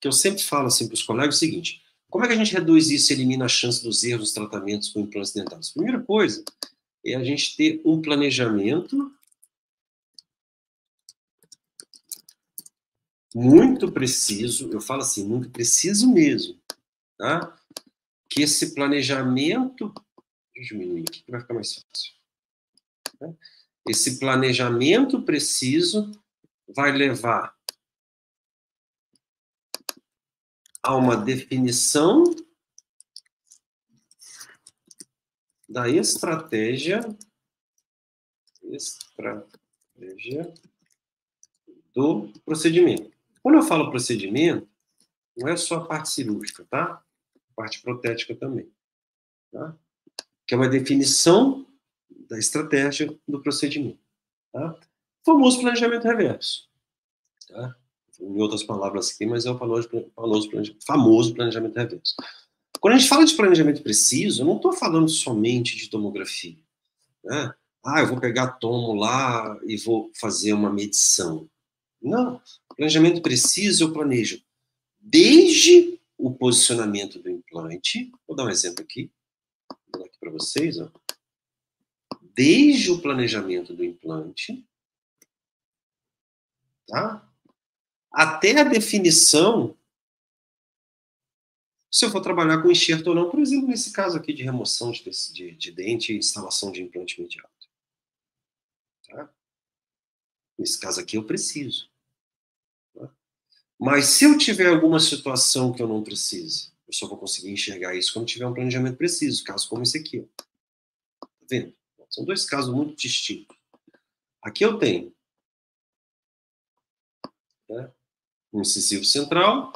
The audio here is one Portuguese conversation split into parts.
que eu sempre falo assim para os colegas é o seguinte: como é que a gente reduz isso e elimina a chance dos erros nos tratamentos com implantes dentários? Primeira coisa é a gente ter um planejamento muito preciso, eu falo assim, muito preciso mesmo, tá? Que esse planejamento, deixa eu diminuir aqui que vai ficar mais fácil. Tá? Esse planejamento preciso vai levar a uma definição da estratégia do procedimento. Quando eu falo procedimento, não é só a parte cirúrgica, tá? A parte protética também, tá? Que é uma definição da estratégia do procedimento, tá? O famoso planejamento reverso, tá? Em outras palavras aqui, mas é o famoso planejamento reverso. Quando a gente fala de planejamento preciso, eu não estou falando somente de tomografia, né? Ah, eu vou pegar tomo lá e vou fazer uma medição. Não. Planejamento preciso, eu planejo desde o posicionamento do implante. Vou dar um exemplo aqui. Vou dar aqui para vocês. Ó. Desde o planejamento do implante, tá? Até a definição se eu for trabalhar com enxerto ou não, por exemplo, nesse caso aqui de remoção de dente e instalação de implante imediato. Tá? Nesse caso aqui eu preciso. Tá? Mas se eu tiver alguma situação que eu não precise, eu só vou conseguir enxergar isso quando tiver um planejamento preciso, caso como esse aqui. Ó. Tá vendo? São dois casos muito distintos. Aqui eu tenho, né, um incisivo central,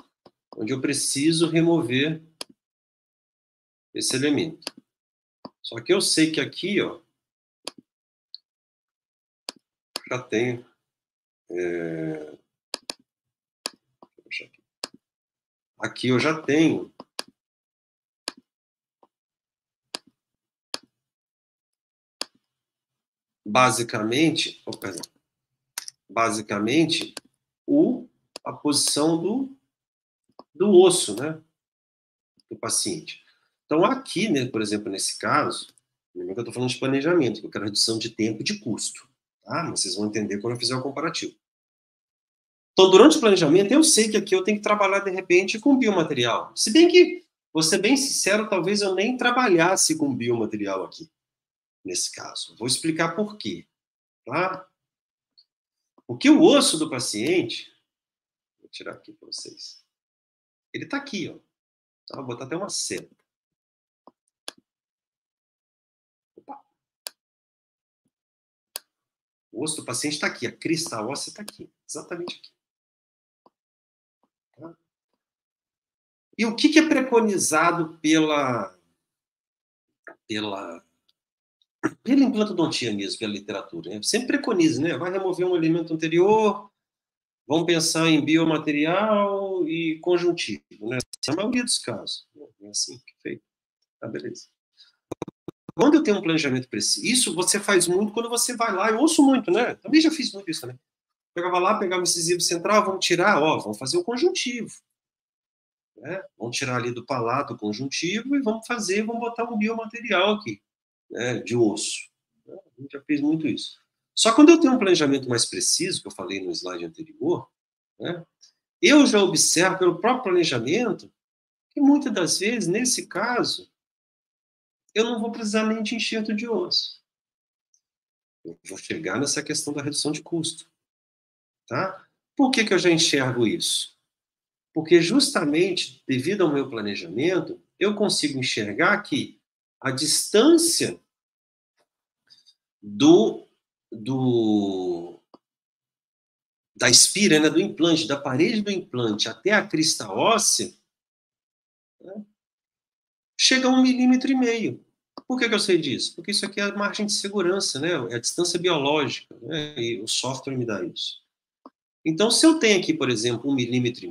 onde eu preciso remover esse elemento. Só que eu sei que aqui, ó, já tenho... Aqui eu já tenho basicamente a posição do osso, né, do paciente. Então aqui, né, por exemplo, nesse caso, lembra que eu estou falando de planejamento, que eu quero redução de tempo e de custo, tá? Mas vocês vão entender quando eu fizer o comparativo. Então, durante o planejamento, eu sei que aqui eu tenho que trabalhar, de repente, com biomaterial. Se bem que, vou ser bem sincero, talvez eu nem trabalhasse com biomaterial aqui, nesse caso. Vou explicar por quê, tá? Porque o osso do paciente, vou tirar aqui para vocês, ele está aqui, ó. Tá? Vou botar até uma seta. Opa. O osso do paciente está aqui, a crista óssea está aqui, exatamente aqui. Tá? E o que é preconizado pela implantodontia mesmo, pela literatura? Né? Sempre preconiza, né? Vai remover um elemento anterior, vamos pensar em biomaterial e conjuntivo, né? Na maioria dos casos. É assim que é feito. Tá, beleza. Quando eu tenho um planejamento preciso, isso você faz muito quando você vai lá, eu ouço muito, né? Também já fiz muito isso também. Pegava lá, pegava o incisivo central, vamos tirar, ó, vamos fazer o conjuntivo. Né? Vamos tirar ali do palato o conjuntivo e vamos botar um biomaterial aqui, né, de osso. A gente já fez muito isso. Só quando eu tenho um planejamento mais preciso, que eu falei no slide anterior, né, eu já observo pelo próprio planejamento que muitas das vezes, nesse caso, eu não vou precisar nem de enxerto de osso. Eu vou chegar nessa questão da redução de custo. Tá? Por que eu já enxergo isso? Porque justamente, devido ao meu planejamento, eu consigo enxergar que a distância da espira, né, do implante, da parede do implante até a crista óssea, né, chega a 1,5 milímetros. Por que eu sei disso? Porque isso aqui é a margem de segurança, né, é a distância biológica, né, e o software me dá isso. Então, se eu tenho aqui, por exemplo, 1,5 milímetros,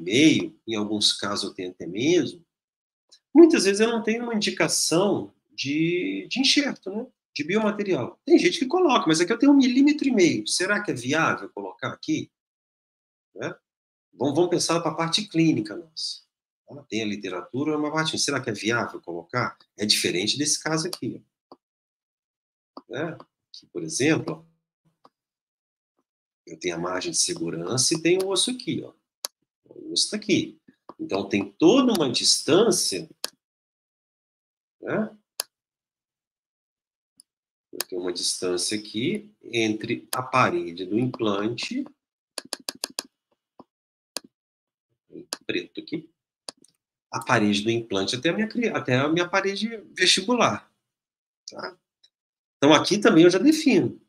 em alguns casos eu tenho até mesmo, muitas vezes eu não tenho uma indicação de enxerto, né? De biomaterial. Tem gente que coloca, mas aqui eu tenho 1,5 milímetros. Será que é viável colocar aqui? Né? Vamos pensar para a parte clínica nossa. Tem a literatura, uma parte. Será que é viável colocar? É diferente desse caso aqui. Né? Aqui, por exemplo, eu tenho a margem de segurança e tenho o osso aqui. Ó. O osso está aqui. Então, tem toda uma distância. Né? Eu tenho uma distância aqui entre a parede do implante, preto aqui, a parede do implante até a minha parede vestibular. Tá? Então, aqui também eu já defino.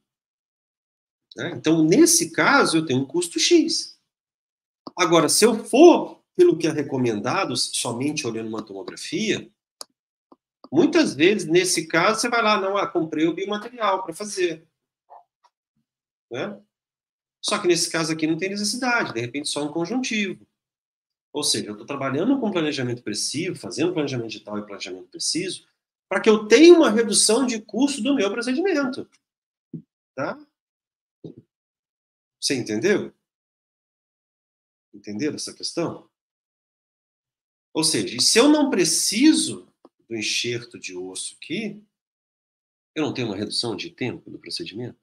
Né? Então, nesse caso, eu tenho um custo X. Agora, se eu for pelo que é recomendado, somente olhando uma tomografia, muitas vezes, nesse caso, você vai lá, não, comprei o biomaterial para fazer. Né? Só que nesse caso aqui não tem necessidade, de repente só um conjuntivo. Ou seja, eu estou trabalhando com planejamento preciso, fazendo planejamento digital e planejamento preciso, para que eu tenha uma redução de custo do meu procedimento. Tá? Você entendeu? Entenderam essa questão? Ou seja, se eu não preciso do enxerto de osso aqui, eu não tenho uma redução de tempo do procedimento.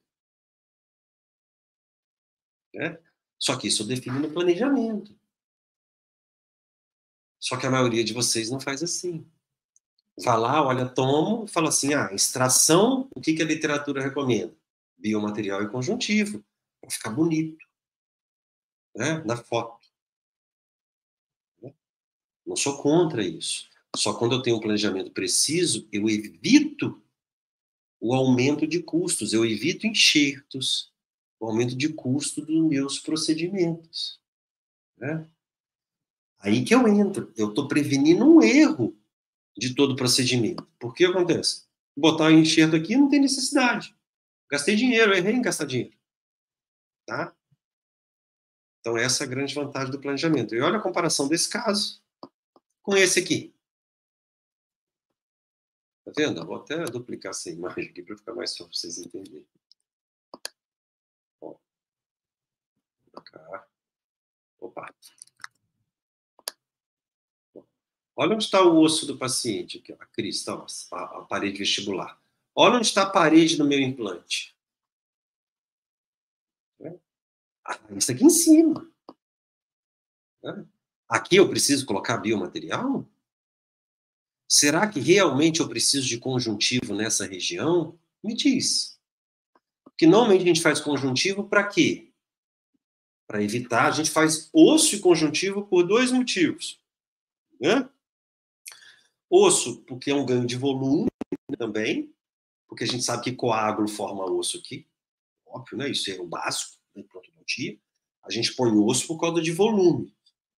Né? Só que isso eu defino no planejamento. Só que a maioria de vocês não faz assim. Vai lá, olha, tomo, e fala assim, extração, o que a literatura recomenda? Biomaterial e conjuntivo, para ficar bonito, né, na foto. Não sou contra isso. Só quando eu tenho um planejamento preciso, eu evito o aumento de custos, eu evito enxertos, o aumento de custo dos meus procedimentos. Né? Aí que eu entro. Eu estou prevenindo um erro de todo o procedimento. Por que acontece? Botar o enxerto aqui não tem necessidade. Gastei dinheiro, errei em gastar dinheiro. Tá? Então, essa é a grande vantagem do planejamento. E olha a comparação desse caso com esse aqui. Tá vendo? Eu vou até duplicar essa imagem aqui para ficar mais fácil para vocês entenderem. Ó, cá. Opa. Olha onde está o osso do paciente, aqui, a crista, ó, a parede vestibular. Olha onde está a parede do meu implante. Isso aqui em cima. Aqui eu preciso colocar biomaterial? Será que realmente eu preciso de conjuntivo nessa região? Me diz. Porque normalmente a gente faz conjuntivo para quê? Para evitar, a gente faz osso e conjuntivo por dois motivos. Né? Osso, porque é um ganho de volume também, porque a gente sabe que coágulo forma osso aqui. Óbvio, né? Isso é o básico, né? Pronto-dia. A gente põe osso por causa de volume.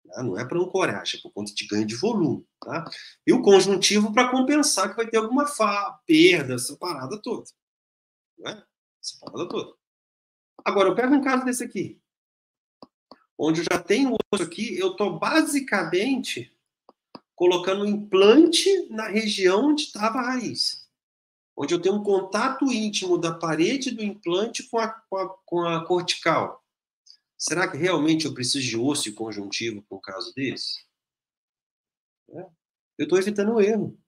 Tá? Não é para ancoragem, é por conta de ganho de volume. Tá? E o conjuntivo para compensar que vai ter alguma perda, essa parada toda. Né? Essa parada toda. Agora, eu pego um caso desse aqui, onde eu já tenho osso aqui, eu estou basicamente colocando um implante na região onde estava a raiz. Onde eu tenho um contato íntimo da parede do implante com a cortical. Será que realmente eu preciso de osso e conjuntivo para um caso desse? Eu estou evitando o erro.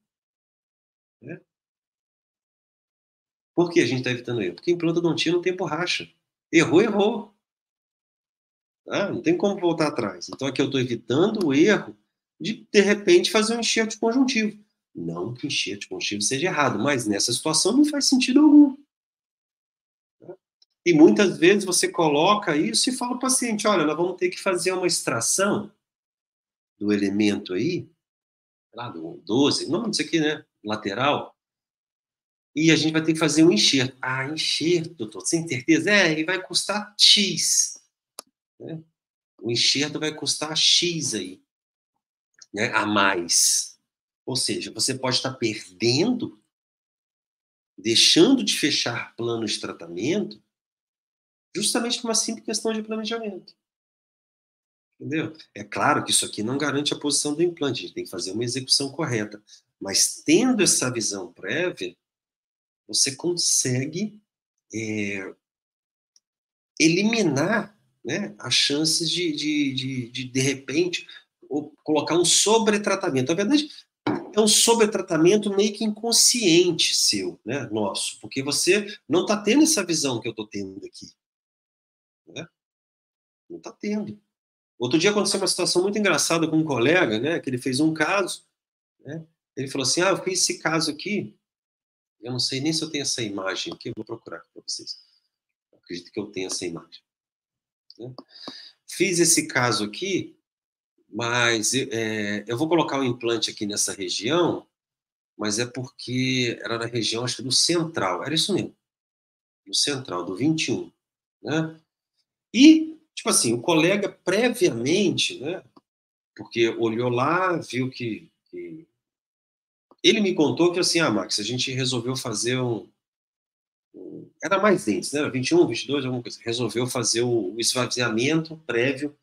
Né? Por que a gente está evitando o erro? Porque implante odontia não tem borracha. Errou, errou. Não tem como voltar atrás. Então aqui eu estou evitando o erro de repente, fazer um enxerto conjuntivo. Não que enxerto conjuntivo seja errado, mas nessa situação não faz sentido algum. E muitas vezes você coloca isso e fala ao paciente, olha, nós vamos ter que fazer uma extração do elemento aí, lá do 12, não disso aqui, né? Lateral. E a gente vai ter que fazer um enxerto. Enxerto, doutor, sem certeza? E vai custar X. Né? O enxerto vai custar X aí, né? A mais. Ou seja, você pode estar perdendo, deixando de fechar planos de tratamento, justamente por uma simples questão de planejamento. Entendeu? É claro que isso aqui não garante a posição do implante, a gente tem que fazer uma execução correta. Mas tendo essa visão prévia, você consegue eliminar né, as chances de repente, colocar um sobretratamento. Na verdade, é um sobretratamento meio que inconsciente seu, né, nosso, porque você não está tendo essa visão que eu estou tendo aqui. Né? Não está tendo. Outro dia aconteceu uma situação muito engraçada com um colega, né, que ele fez um caso, né, ele falou assim, eu fiz esse caso aqui, eu não sei nem se eu tenho essa imagem aqui, eu vou procurar para vocês. Eu acredito que eu tenho essa imagem. Né? Fiz esse caso aqui, mas eu vou colocar o implante aqui nessa região, mas é porque era na região, acho que do central, era isso mesmo, do central, do 21, né? E, tipo assim, o colega previamente, né, porque olhou lá, viu que ele me contou que assim, Max, a gente resolveu fazer era mais dentes, né? 21, 22, alguma coisa. Resolveu fazer o esvaziamento prévio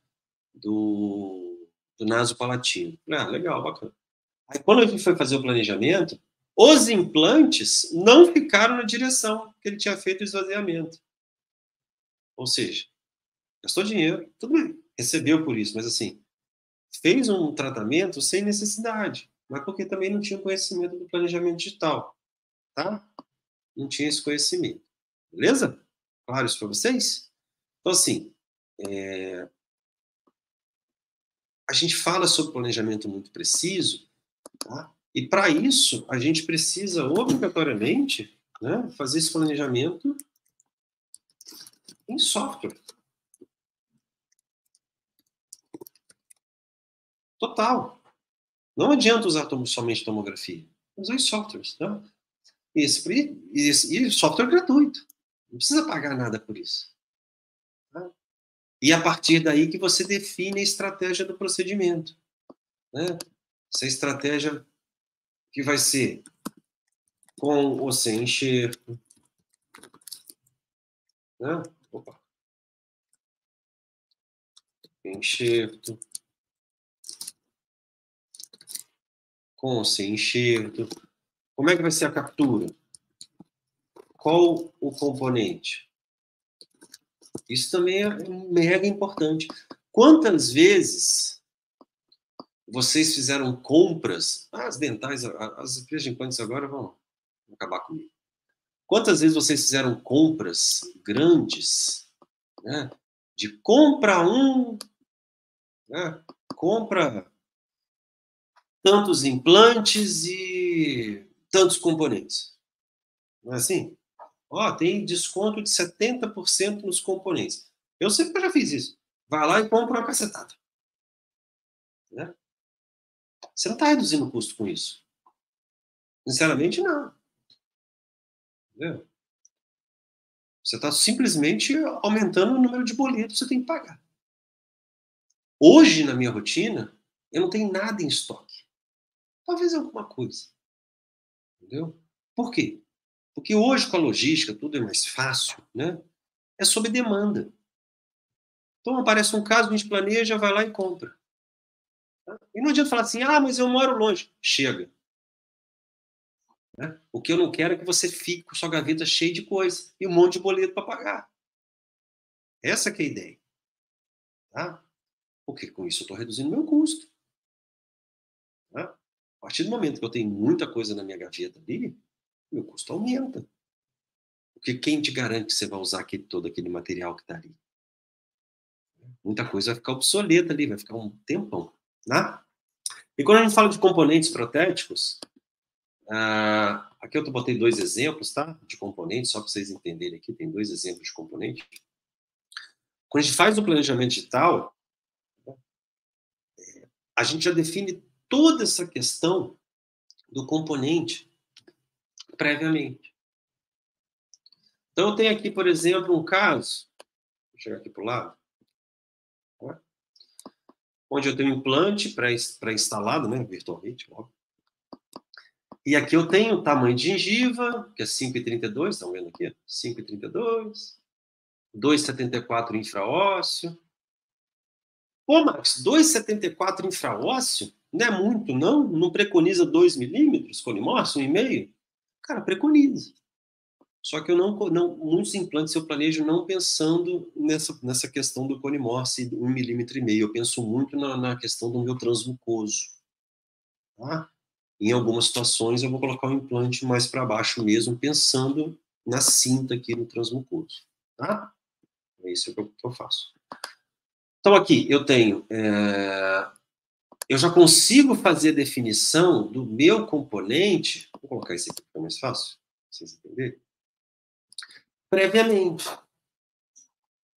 do naso palatino. Legal, bacana. Aí quando a gente foi fazer o planejamento, os implantes não ficaram na direção que ele tinha feito o esvaziamento. Ou seja, gastou dinheiro, tudo bem, recebeu por isso, mas assim, fez um tratamento sem necessidade, mas porque também não tinha conhecimento do planejamento digital, tá? Não tinha esse conhecimento. Beleza? Claro isso para vocês? Então, assim, a gente fala sobre planejamento muito preciso, tá? E para isso, a gente precisa, obrigatoriamente, né, fazer esse planejamento em software. Total. Não adianta usar somente tomografia. Usar os softwares. Tá? E software gratuito. Não precisa pagar nada por isso. Tá? E a partir daí que você define a estratégia do procedimento. Né? Essa estratégia que vai ser com ou sem enxerto. Né? Opa. Enxerto. Com ou sem enxerto. Como é que vai ser a captura? Qual o componente? Isso também é mega importante. Quantas vezes vocês fizeram compras? As dentais, as empresas de implantes agora vão acabar comigo. Quantas vezes vocês fizeram compras grandes, né? De compra né? Compra tantos implantes e tantos componentes. Não é assim? Tem desconto de 70% nos componentes. Eu sempre já fiz isso. Vai lá e compra uma cacetada. Né? Você não está reduzindo o custo com isso. Sinceramente, não. Entendeu? Você está simplesmente aumentando o número de boletos que você tem que pagar. Hoje, na minha rotina, eu não tenho nada em estoque. Talvez alguma coisa. Entendeu? Por quê? Porque hoje, com a logística, tudo é mais fácil, né? É sob demanda. Então, aparece um caso, a gente planeja, vai lá e compra. Tá? E não adianta falar assim, mas eu moro longe. Chega. Né? O que eu não quero é que você fique com sua gaveta cheia de coisa e um monte de boleto para pagar. Essa que é a ideia. Tá? Porque com isso eu estou reduzindo meu custo. Tá? A partir do momento que eu tenho muita coisa na minha gaveta ali, meu custo aumenta. Porque quem te garante que você vai usar todo aquele material que está ali? Muita coisa vai ficar obsoleta ali, vai ficar um tempão. Né? E quando a gente fala de componentes protéticos, aqui eu botei 2 exemplos, tá? De componentes, só para vocês entenderem aqui, tem 2 exemplos de componentes. Quando a gente faz o planejamento digital, a gente já define toda essa questão do componente previamente. Então, eu tenho aqui, por exemplo, um caso, vou chegar aqui para o lado, né? Onde eu tenho um implante pré-instalado, né, virtualmente, óbvio. E aqui eu tenho o tamanho de gengiva, que é 5,32, estão vendo aqui? 5,32, 2,74 infraósseo. Pô, Max, 2,74 infraósseo? Não é muito, não? Não preconiza 2 milímetros, colimorse, 1,5? Cara, preconiza. Só que eu muitos implantes eu planejo não pensando nessa questão do cone Morse 1,5 mm. Eu penso muito na questão do meu transmucoso. Tá? Em algumas situações eu vou colocar o implante mais para baixo mesmo, pensando na cinta aqui no transmucoso. Tá? É isso que eu faço. Então aqui eu tenho... eu já consigo fazer a definição do meu componente... Vou colocar esse aqui para ficar mais fácil, para vocês entenderem. Previamente.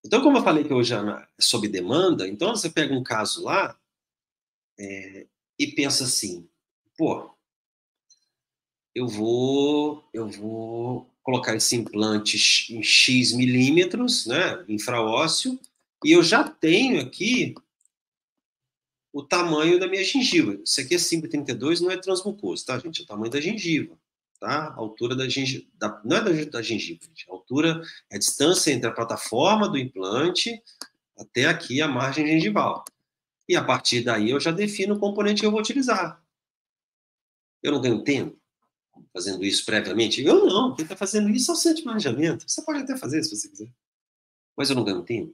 Então, como eu falei que hoje é sob demanda, então você pega um caso lá e pensa assim, pô, eu vou colocar esse implante em X milímetros, né, infraósseo, e eu já tenho aqui o tamanho da minha gengiva. Isso aqui é 5,32, não é transmucoso, tá, gente? É o tamanho da gengiva, tá? A altura da gengiva, não é da gengiva, gente. A altura é a distância entre a plataforma do implante até aqui a margem gengival. E a partir daí eu já defino o componente que eu vou utilizar. Eu não ganho tempo fazendo isso previamente? Eu não. Quem está fazendo isso é o centro de planejamento. Você pode até fazer se você quiser. Mas eu não ganho tempo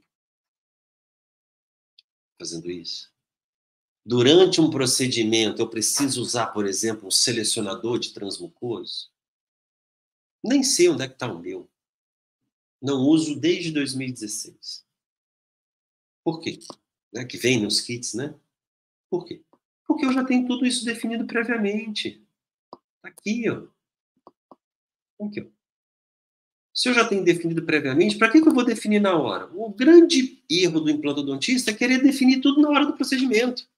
fazendo isso. Durante um procedimento, eu preciso usar, por exemplo, um selecionador de transmucoso? Nem sei onde é que está o meu. Não uso desde 2016. Por quê? Né? Que vem nos kits, né? Por quê? Porque eu já tenho tudo isso definido previamente. Tá aqui, ó. Aqui, ó. Se eu já tenho definido previamente, para que eu vou definir na hora? O grande erro do implantodontista é querer definir tudo na hora do procedimento.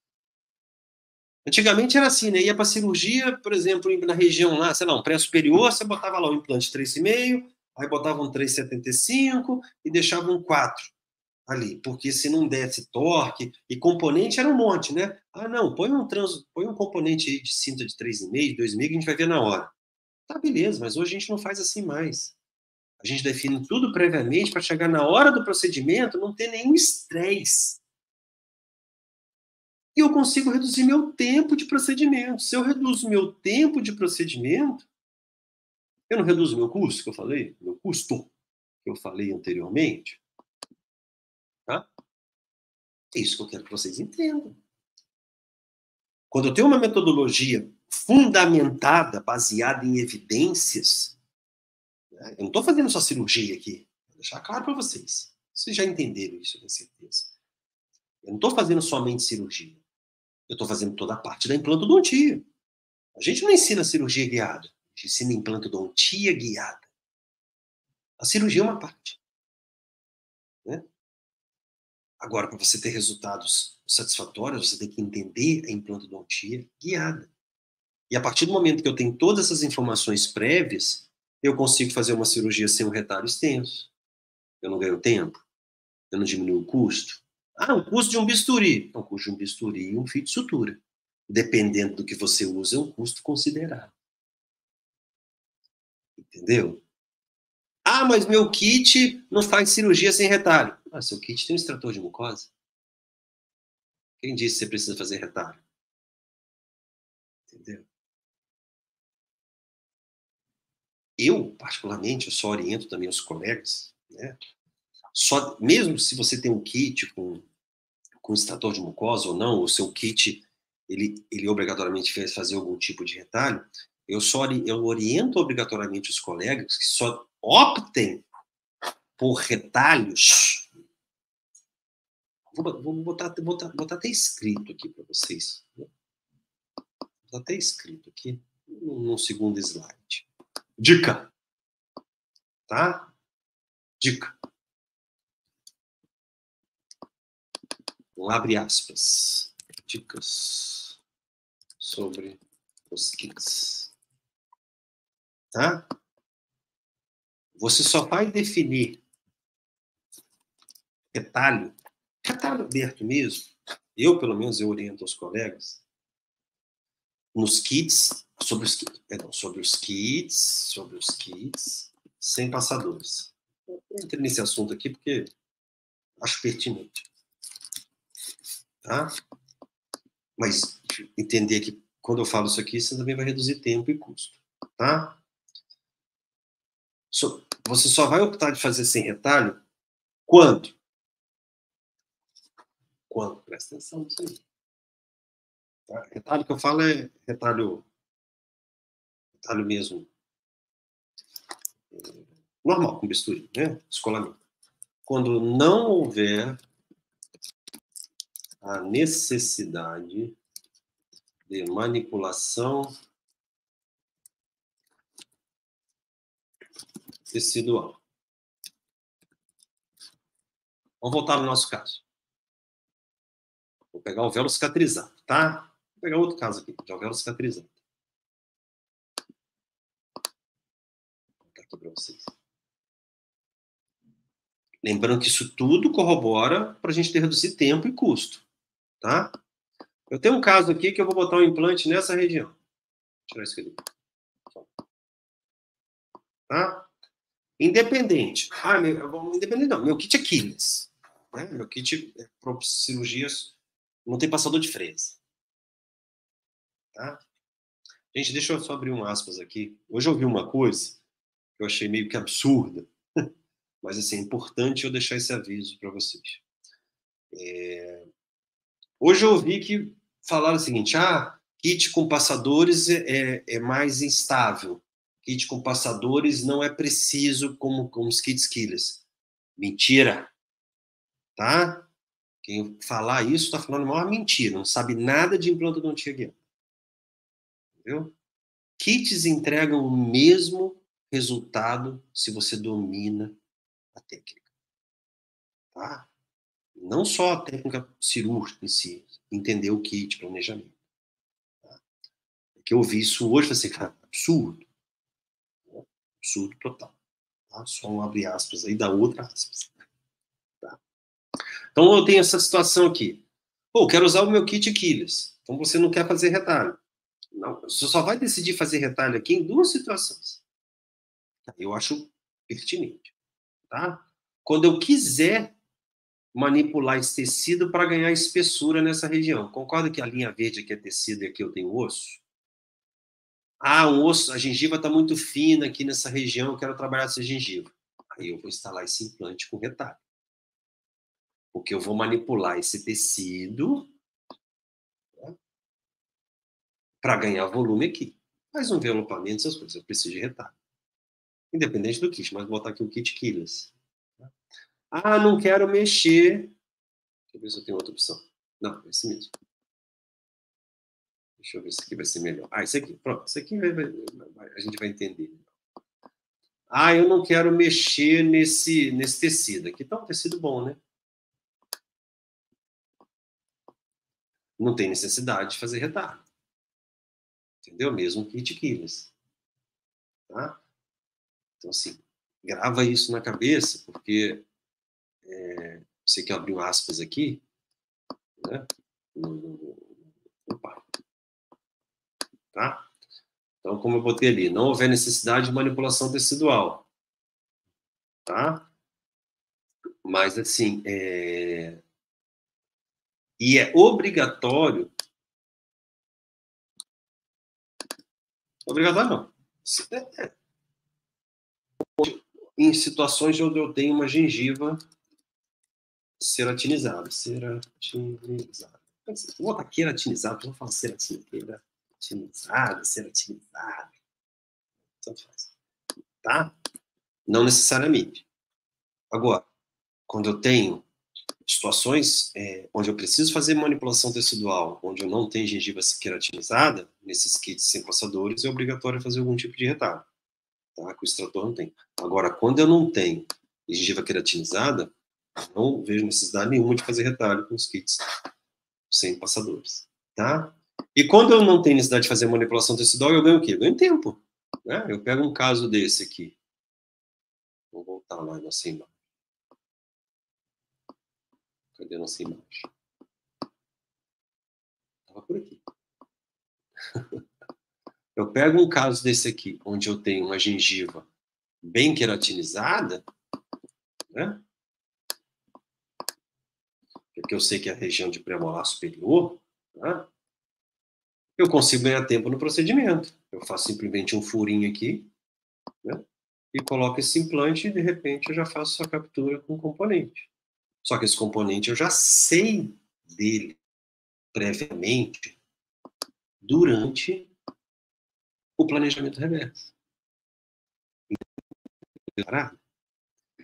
Antigamente era assim, né? Ia para cirurgia, por exemplo, na região lá, sei lá, um pré-superior, você botava lá o implante 3,5, aí botava um 3,75 e deixava um 4 ali, porque se não desse torque, e componente era um monte, né? Ah, não, põe um componente aí de cinta de 3,5, 2,5, que a gente vai ver na hora. Tá, beleza, mas hoje a gente não faz assim mais. A gente define tudo previamente para chegar na hora do procedimento, não ter nenhum estresse. E eu consigo reduzir meu tempo de procedimento. Se eu reduzo meu tempo de procedimento, eu não reduzo meu custo, que eu falei, meu custo, que eu falei anteriormente. Tá? É isso que eu quero que vocês entendam. Quando eu tenho uma metodologia fundamentada, baseada em evidências, né? Eu não estou fazendo só cirurgia aqui, vou deixar claro para vocês. Vocês já entenderam isso, com certeza. Eu não estou fazendo somente cirurgia. Eu estou fazendo toda a parte da implantodontia. A gente não ensina cirurgia guiada. A gente ensina implantodontia guiada. A cirurgia é uma parte. Né? Agora, para você ter resultados satisfatórios, você tem que entender a implantodontia guiada. E a partir do momento que eu tenho todas essas informações prévias, eu consigo fazer uma cirurgia sem um retalho extenso. Eu não ganho tempo. Eu não diminuo o custo. Ah, o custo de um bisturi. O custo de um bisturi e um fio de sutura. Dependendo do que você usa, é um custo considerável. Entendeu? Ah, mas meu kit não faz cirurgia sem retalho. Ah, seu kit tem um extrator de mucosa. Quem disse que você precisa fazer retalho? Entendeu? Eu, particularmente, eu só oriento também os colegas, né? Só, mesmo se você tem um kit com extrator de mucosa ou não, o seu kit, ele obrigatoriamente fez fazer algum tipo de retalho, eu oriento obrigatoriamente os colegas que só optem por retalhos. Vou botar até escrito aqui para vocês. Vou botar até escrito aqui, num segundo slide. Dica. Tá? Dica. Abre aspas. Dicas sobre os kits. Tá? Você só vai definir retalho aberto mesmo. Eu, pelo menos, eu oriento os colegas nos kits, sobre os kits sem passadores. Eu entrei nesse assunto aqui porque acho pertinente. Tá? Mas entender que quando eu falo isso aqui, você também vai reduzir tempo e custo. Tá? você só vai optar de fazer sem retalho quando? Quando? Presta atenção nisso aí. Tá? Retalho que eu falo é retalho mesmo, normal, com bisturi, né? Escolamento. Quando não houver a necessidade de manipulação tecidual. Vamos voltar no nosso caso. Vou pegar o velo cicatrizado, tá? Vou pegar outro caso aqui, de velo cicatrizado. Vou botar aqui para vocês. Lembrando que isso tudo corrobora para a gente ter reduzir tempo e custo, tá? Eu tenho um caso aqui que eu vou botar um implante nessa região. Vou tirar isso aqui. Tá? Independente. Independente não. Meu kit é Aquiles. Né? Meu kit é para cirurgias. Não tem passador de fresa. Tá? Gente, deixa eu só abrir um aspas aqui. Hoje eu vi uma coisa que eu achei meio que absurda. Mas, assim, é importante eu deixar esse aviso para vocês. Hoje eu vi que falaram o seguinte, kit com passadores é mais instável. Kit com passadores não é preciso como os kits Killers. Mentira. Tá? Quem falar isso está falando a maior mentira. Não sabe nada de implantodontia guiada. Entendeu? Kits entregam o mesmo resultado se você domina a técnica. Tá? Não só a técnica cirúrgica em si, entender o kit, planejamento. Tá? É que eu vi isso hoje, falei assim, cara, absurdo. Absurdo total. Tá? Só um abre aspas aí da outra aspas. Tá? Então eu tenho essa situação aqui. Pô, quero usar o meu kit Killers. Então você não quer fazer retalho. Não, você só vai decidir fazer retalho aqui em duas situações. Eu acho pertinente. Tá? Quando eu quiser manipular esse tecido para ganhar espessura nessa região. Concorda que a linha verde aqui é tecido e aqui eu tenho osso? Um osso, a gengiva está muito fina aqui nessa região, eu quero trabalhar essa gengiva. Aí eu vou instalar esse implante com retalho. Porque eu vou manipular esse tecido, né, para ganhar volume aqui. Mas um envelopamento, essas coisas, eu preciso de retalho. Independente do kit, mas vou botar aqui o kit Killers. Não quero mexer. Deixa eu ver se eu tenho outra opção. Não, é esse mesmo. Deixa eu ver se aqui vai ser melhor. Esse aqui. Pronto, esse aqui a gente vai entender. Eu não quero mexer nesse tecido. Aqui tá um tecido bom, né? Não tem necessidade de fazer retalho. Entendeu? Mesmo kit Killers. Tá? Então, assim, grava isso na cabeça, porque você que abriu aspas aqui, né? Opa. Tá? Então, como eu botei ali, não houver necessidade de manipulação tecidual. Tá? Mas, assim, e é obrigatório. Obrigatório não. Em situações onde eu tenho uma gengiva ceratinizada. Ceratinizada. Vou botar queratinizado, vamos falar ceratinizada. Tanto faz. Tá? Não necessariamente. Agora, quando eu tenho situações onde eu preciso fazer manipulação tecidual, onde eu não tenho gengiva queratinizada, nesses kits sem passadores, é obrigatório fazer algum tipo de retalho. Tá? Que o extrator não tem. Agora, quando eu não tenho gengiva queratinizada, não vejo necessidade nenhuma de fazer retalho com os kits sem passadores. Tá? E quando eu não tenho necessidade de fazer manipulação tecidual, eu ganho o quê? Eu ganho tempo. Né? Eu pego um caso desse aqui. Vou voltar lá nessa imagem. Cadê a nossa imagem? Estava por aqui. Eu pego um caso desse aqui, onde eu tenho uma gengiva bem queratinizada, né? Porque eu sei que é a região de premolar superior, né? Eu consigo ganhar tempo no procedimento. Eu faço simplesmente um furinho aqui, né? e coloco esse implante e, de repente, eu já faço a captura com o componente. Só que esse componente eu já sei dele previamente durante o planejamento reverso.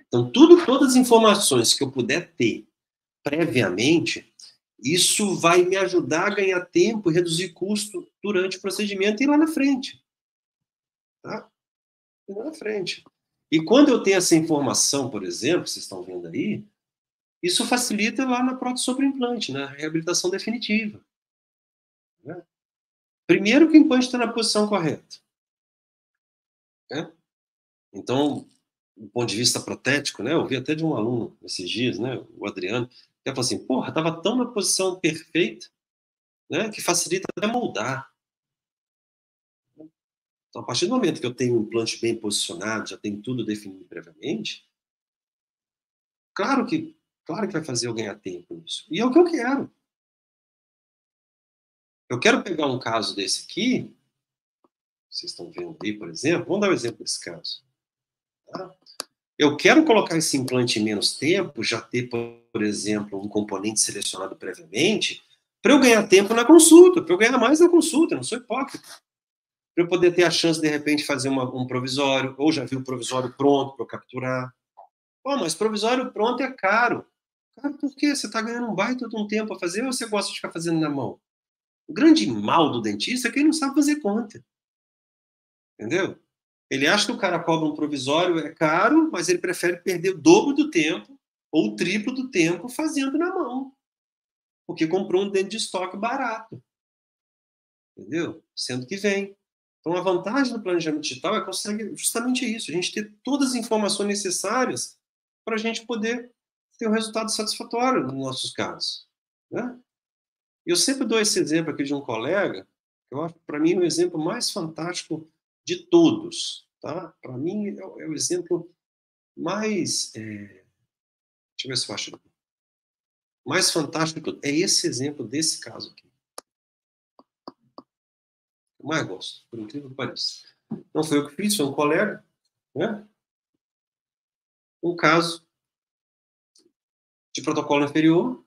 Então, todas as informações que eu puder ter previamente, isso vai me ajudar a ganhar tempo e reduzir custo durante o procedimento e lá na frente. Tá? E lá na frente. E quando eu tenho essa informação, por exemplo, vocês estão vendo aí, isso facilita lá na prótese sobre implante, na reabilitação definitiva. Né? Primeiro que o implante está na posição correta. Né? Então, do ponto de vista protético, né, eu vi até de um aluno esses dias, né, o Adriano, que falou assim, porra, estava tão na posição perfeita, né, que facilita até moldar. Então, a partir do momento que eu tenho um implante bem posicionado, já tenho tudo definido previamente, claro que vai fazer eu ganhar tempo nisso. E é o que eu quero. Eu quero pegar um caso desse aqui, vocês estão vendo aí, por exemplo, vamos dar um exemplo desse caso. Tá? Eu quero colocar esse implante em menos tempo, já ter, por exemplo, um componente selecionado previamente, para eu ganhar tempo na consulta, para eu ganhar mais na consulta, eu não sou hipócrita. Para eu poder ter a chance, de repente, fazer um provisório, ou já vi o provisório pronto para eu capturar. Pô, mas provisório pronto é caro. Cara, por quê? Você está ganhando um baita de um tempo para fazer ou você gosta de ficar fazendo na mão? O grande mal do dentista é que ele não sabe fazer conta. Entendeu? Ele acha que o cara cobra um provisório, é caro, mas ele prefere perder o dobro do tempo ou o triplo do tempo fazendo na mão. Porque comprou um dente de estoque barato. Entendeu? Sendo que vem. Então, a vantagem do planejamento digital é que consegue justamente isso, a gente ter todas as informações necessárias para a gente poder ter um resultado satisfatório nos nossos casos. Né? Eu sempre dou esse exemplo aqui de um colega, que eu acho, para mim, o exemplo mais fantástico de todos. Tá? Para mim, é o exemplo mais. Deixa eu ver se eu acho. Mais fantástico de todos. É esse exemplo desse caso aqui. Eu mais gosto, por incrível que pareça. Não foi eu que fiz, foi um colega. Né? Um caso de protocolo inferior,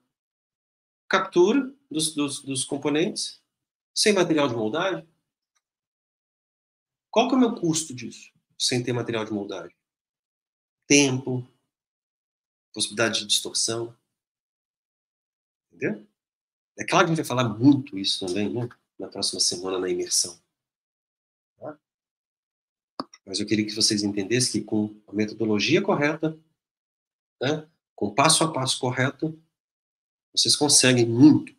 captura dos componentes, sem material de moldagem. Qual que é o meu custo disso, sem ter material de moldagem? Tempo, possibilidade de distorção. Entendeu? É claro que a gente vai falar muito isso também, né? Na próxima semana, na imersão. Tá? Mas eu queria que vocês entendessem que com a metodologia correta, né? Com o passo a passo correto, vocês conseguem muito,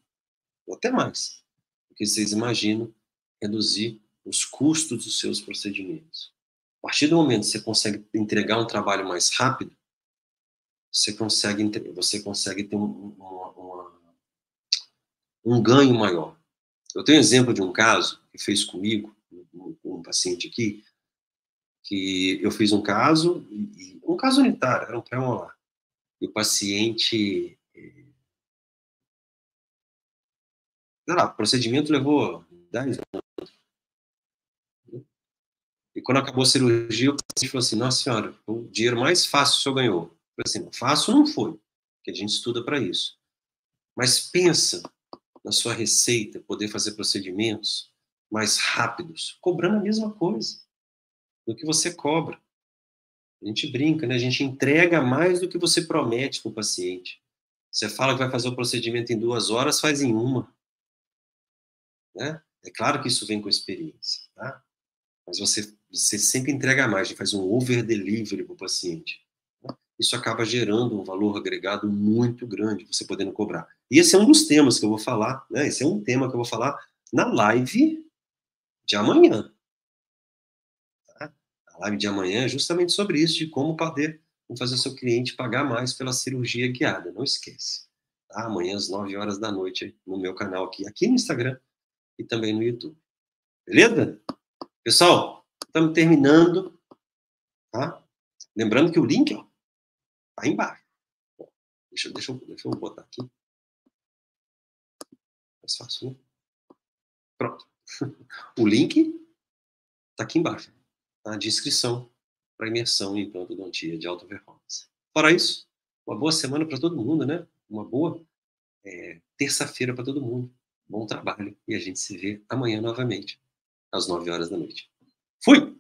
ou até mais, do que vocês imaginam, reduzir os custos dos seus procedimentos. A partir do momento que você consegue entregar um trabalho mais rápido, você consegue ter um ganho maior. Eu tenho um exemplo de um caso que fez comigo, um paciente aqui, que eu fiz um caso, um caso unitário, era um pré-molar. E o paciente, sei lá, o procedimento levou 10 anos. E quando acabou a cirurgia, o paciente falou assim, nossa senhora, o dinheiro mais fácil o senhor ganhou. Eu falei assim, fácil não foi, porque a gente estuda para isso. Mas pensa na sua receita, poder fazer procedimentos mais rápidos, cobrando a mesma coisa do que você cobra. A gente brinca, né? A gente entrega mais do que você promete para o paciente. Você fala que vai fazer o procedimento em 2 horas, faz em 1. Né? É claro que isso vem com experiência, tá? Mas você sempre entrega mais, faz um over-delivery para o paciente. Né? Isso acaba gerando um valor agregado muito grande, você podendo cobrar. E esse é um dos temas que eu vou falar, né? Esse é um tema que eu vou falar na live de amanhã. Tá? A live de amanhã é justamente sobre isso, de como poder fazer o seu cliente pagar mais pela cirurgia guiada. Não esquece. Tá? Amanhã às 9 horas da noite, no meu canal aqui no Instagram e também no YouTube. Beleza? Pessoal, estamos terminando. Tá? Lembrando que o link, ó, tá embaixo. Deixa eu botar aqui. Mais fácil, né? Pronto. O link tá aqui embaixo, na descrição para imersão em implantodontia de alta performance. Fora isso, uma boa semana para todo mundo, né? Uma boa terça-feira para todo mundo. Bom trabalho e a gente se vê amanhã novamente, às 9 horas da noite. Fui!